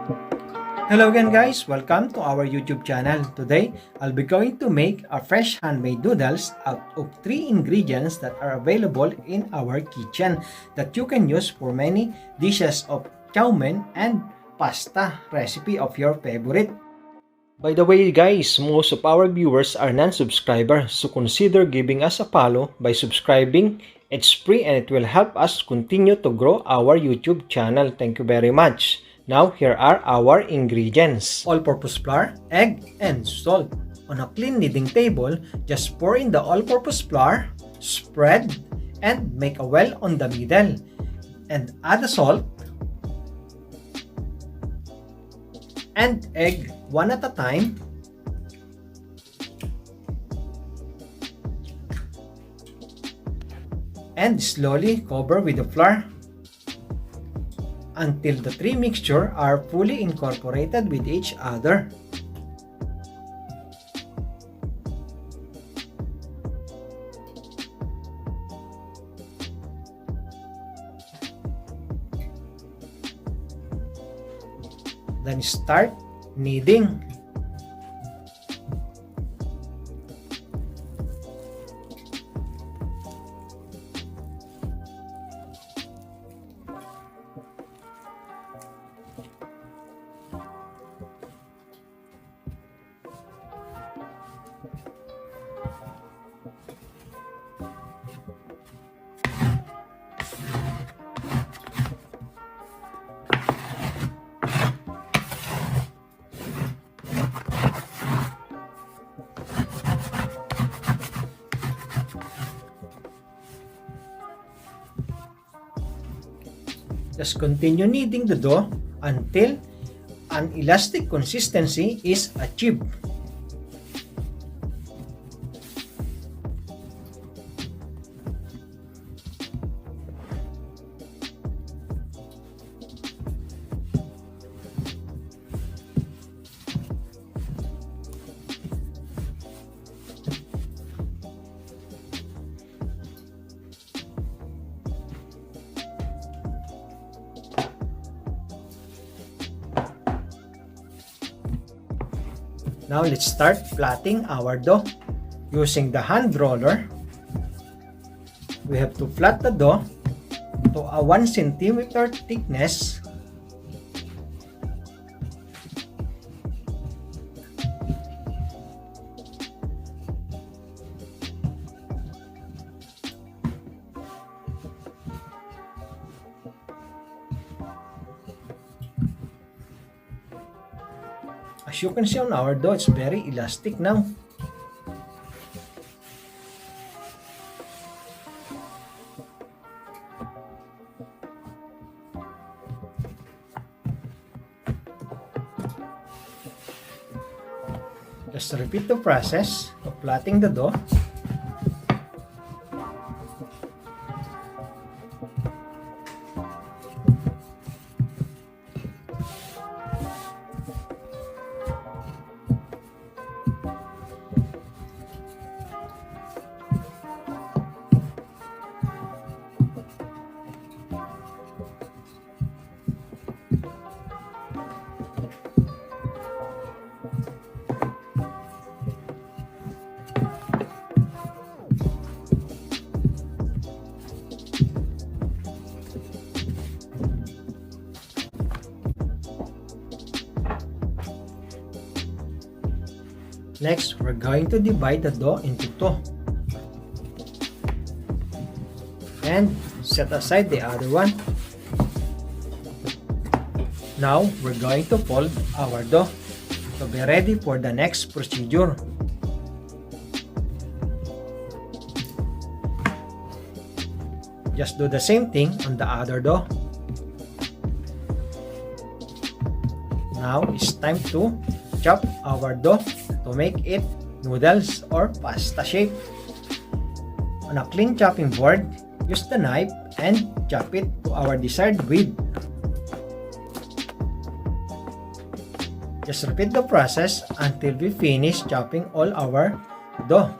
Hello again guys, welcome to our YouTube channel. Today, I'll be going to make a fresh handmade noodles out of 3 ingredients that are available in our kitchen that you can use for many dishes of chow mein and pasta recipe of your favorite. By the way guys, most of our viewers are non-subscribers, so consider giving us a follow by subscribing. It's free and it will help us continue to grow our YouTube channel. Thank you very much. Now, here are our ingredients. All-purpose flour, egg, and salt. On a clean kneading table, just pour in the all-purpose flour, spread, and make a well on the middle. And add the salt and egg one at a time. And slowly cover with the flour until the 3 mixture are fully incorporated with each other. Then start kneading. Just continue kneading the dough until an elastic consistency is achieved. Now let's start flattening our dough. Using the hand roller, we have to flat the dough to a 1 centimeter thickness. As you can see on our dough, it's very elastic now. Just repeat the process of flattening the dough. Next, we're going to divide the dough into 2 and set aside the other one. Now, we're going to fold our dough to be ready for the next procedure. Just do the same thing on the other dough. Now, it's time to chop our dough to make it noodles or pasta shape. On a clean chopping board, use the knife and chop it to our desired width. Just repeat the process until we finish chopping all our dough.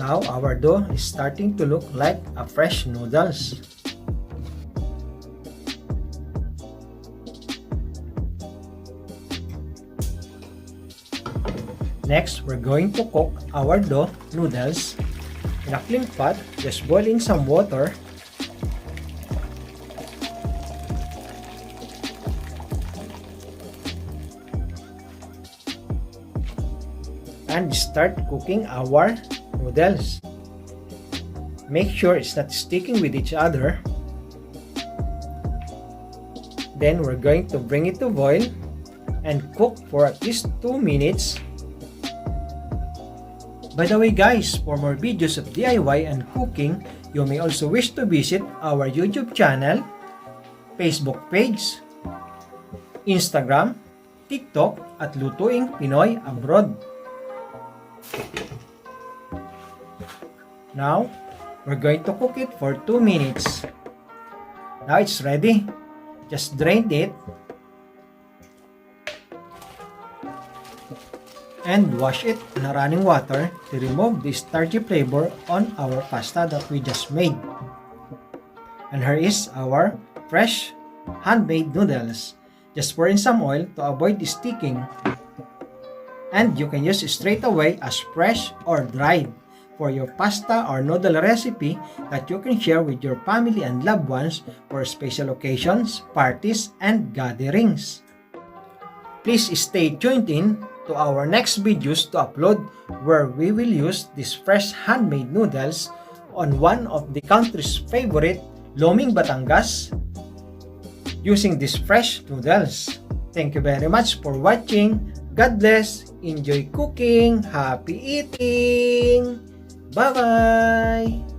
Now our dough is starting to look like a fresh noodles. Next, we're going to cook our dough noodles in a clean pot. Just boil in some water. And start cooking our noodles. Make sure it's not sticking with each other. Then we're going to bring it to boil and cook for at least 2 minutes. By the way guys, for more videos of DIY and cooking, you may also wish to visit our YouTube channel, Facebook page, Instagram, TikTok at Lutuing Pinoy Abroad. Now, we're going to cook it for 2 minutes. Now it's ready. Just drain it and wash it in running water to remove the starchy flavor on our pasta that we just made. And here is our fresh handmade noodles. Just pour in some oil to avoid the sticking. And you can use it straight away as fresh or dried for your pasta or noodle recipe that you can share with your family and loved ones for special occasions, parties, and gatherings. Please stay tuned in to our next videos to upload where we will use these fresh handmade noodles on one of the country's favorite, Loming Batangas, using these fresh noodles. Thank you very much for watching. God bless. Enjoy cooking. Happy eating. Bye-bye.